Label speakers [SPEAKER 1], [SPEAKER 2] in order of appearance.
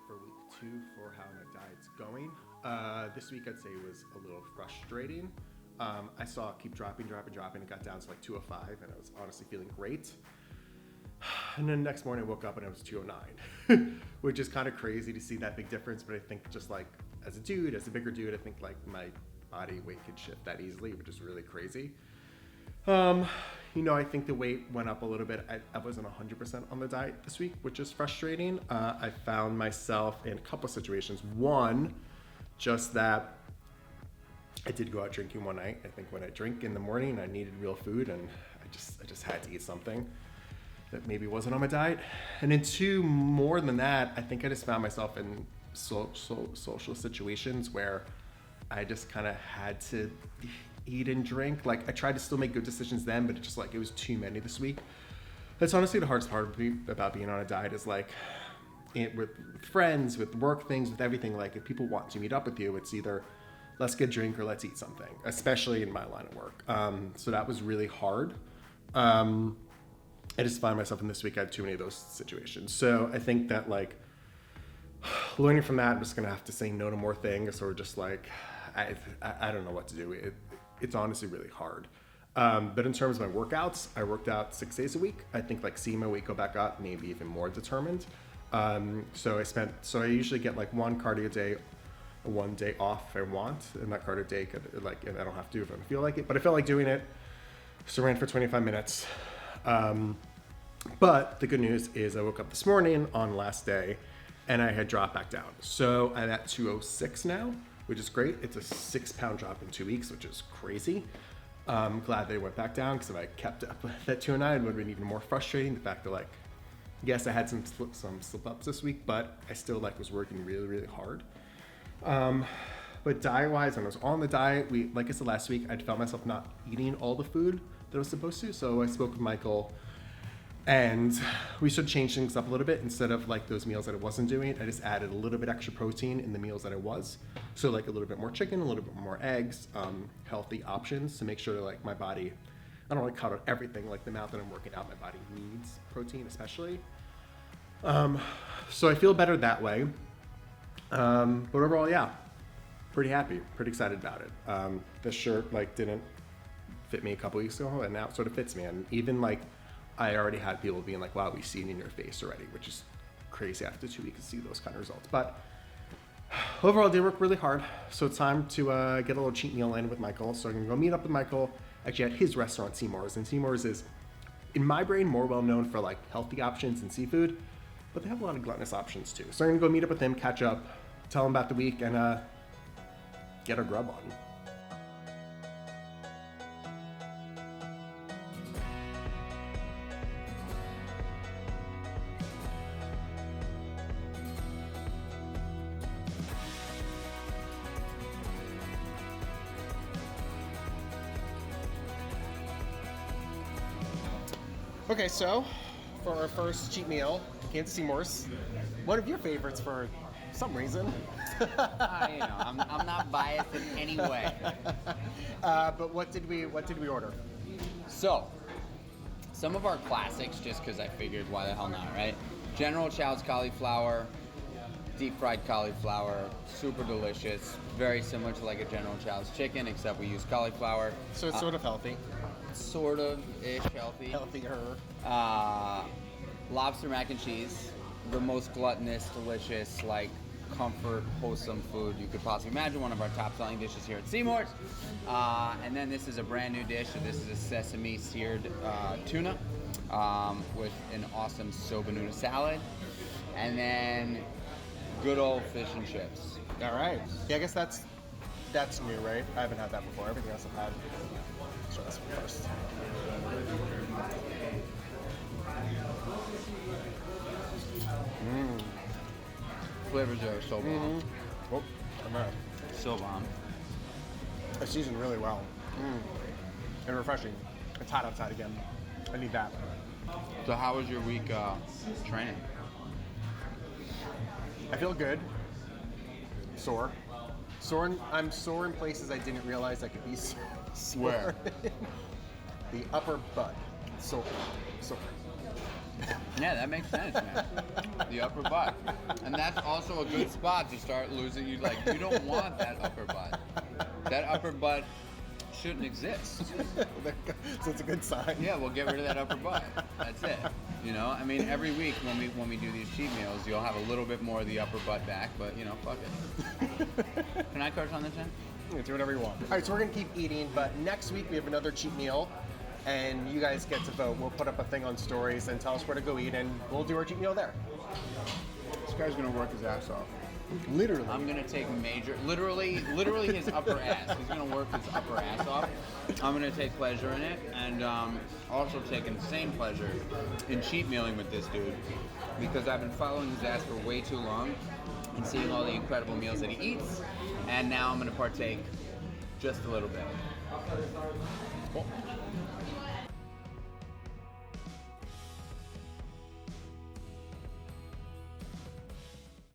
[SPEAKER 1] for week 2 for how my diet's going. This week I'd say was a little frustrating. I saw it keep dropping. It got down to like 205 and I was honestly feeling great. And then next morning I woke up and it was 209, which is kind of crazy to see that big difference. But I think just like as a bigger dude, I think like my body weight could shift that easily, which is really crazy. I think the weight went up a little bit. I wasn't 100% on the diet this week, which is frustrating. I found myself in a couple of situations. One, just that I did go out drinking one night. I think when I drink in the morning, I needed real food, and I just had to eat something that maybe wasn't on my diet. And then two, more than that, I think I just found myself in social situations where I just kind of had to eat and drink. Like I tried to still make good decisions then, but it was too many this week. That's honestly the hardest part about being on a diet is like with friends, with work things, with everything. Like if people want to meet up with you, it's either let's get a drink or let's eat something, especially in my line of work. So that was really hard. I just find myself in this week, I had too many of those situations. So I think that like learning from that, I'm just gonna have to say no to more things, or just like, I don't know what to do. It's honestly really hard. But in terms of my workouts, I worked out 6 days a week. I think like seeing my weight go back up, maybe even more determined. So I usually get like one cardio day, one day off if I want, and that cardio day could like, I don't have to if I don't feel like it, but I felt like doing it. So I ran for 25 minutes. But the good news is I woke up this morning on last day and I had dropped back down. So I'm at 206 now, which is great. It's a 6-pound drop in 2 weeks, which is crazy. I'm glad they went back down, because if I kept up with that 209, it would have been even more frustrating. The fact that like, yes, I had some slip ups this week, but I still like was working really, really hard. But diet wise, when I was on the diet, like I said last week, I felt myself not eating all the food that I was supposed to. So I spoke with Michael and we should change things up a little bit. Instead of like those meals that I wasn't doing, I just added a little bit extra protein in the meals that I was. So like a little bit more chicken, a little bit more eggs, healthy options to make sure that like my body, I don't like cut out everything. Like the amount that I'm working out, my body needs protein especially. So I feel better that way. But overall, yeah, pretty happy, pretty excited about it. The shirt like didn't fit me a couple weeks ago, and now it sort of fits me. And even like I already had people being like, wow, we see it in your face already, which is crazy after 2 weeks to see those kind of results. But overall, I did work really hard. So it's time to get a little cheat meal in with Michael. So I'm gonna go meet up with Michael actually at his restaurant, Seamore's. And Seamore's is, in my brain, more well known for like healthy options and seafood, but they have a lot of gluttonous options too. So I'm gonna go meet up with him, catch up, tell him about the week, and get a grub on. Okay, so for our first cheat meal, came to Seamore's. One of your favorites for some reason.
[SPEAKER 2] I'm not biased in any way.
[SPEAKER 1] But what did we order?
[SPEAKER 2] So, some of our classics, just because I figured why the hell not, right? General Chow's cauliflower, deep fried cauliflower, super delicious. Very similar to like a General Chow's chicken, except we use cauliflower.
[SPEAKER 1] So it's sort of healthy.
[SPEAKER 2] Sort of-ish healthy.
[SPEAKER 1] Healthier.
[SPEAKER 2] Lobster Mac N Cheese, the most gluttonous, delicious, like comfort, wholesome food you could possibly imagine. One of our top selling dishes here at Seamore's. And then this is a brand new dish. So this is a sesame seared tuna with an awesome Soba Noodle salad. And then good old fish and chips.
[SPEAKER 1] All right. Yeah, I guess that's new, right? I haven't had that before. Everything else I've had. Let's try this one first.
[SPEAKER 2] Flavors are so bomb.
[SPEAKER 1] Oh, I'm out.
[SPEAKER 2] So bomb.
[SPEAKER 1] It's seasoned really well. And refreshing. It's hot outside again. I need that.
[SPEAKER 2] So how was your week training?
[SPEAKER 1] I feel good. Sore. I'm sore in places I didn't realize I could be sore.
[SPEAKER 2] Where?
[SPEAKER 1] The upper butt. Sore.
[SPEAKER 2] Yeah, that makes sense, man. the upper butt. And that's also a good spot to start losing. You don't want that upper butt. That upper butt shouldn't exist.
[SPEAKER 3] So it's a good sign.
[SPEAKER 2] Yeah, we'll get rid of that upper butt. That's it. You know, I mean, every week when we do these cheat meals, you'll have a little bit more of the upper butt back, but you know, fuck it. Can I curse on this end?
[SPEAKER 3] You can do whatever you want. All right, so we're gonna keep eating, but next week we have another cheat meal, and you guys get to vote. We'll put up a thing on stories and tell us where to go eat, and we'll do our cheat meal there.
[SPEAKER 4] This guy's gonna work his ass off.
[SPEAKER 3] Literally.
[SPEAKER 2] I'm gonna take literally his upper ass. He's gonna work his upper ass off. I'm gonna take pleasure in it, and also take insane pleasure in cheat mealing with this dude, because I've been following his ass for way too long and seeing all the incredible meals that he eats, and now I'm gonna partake just a little bit.
[SPEAKER 3] Cool.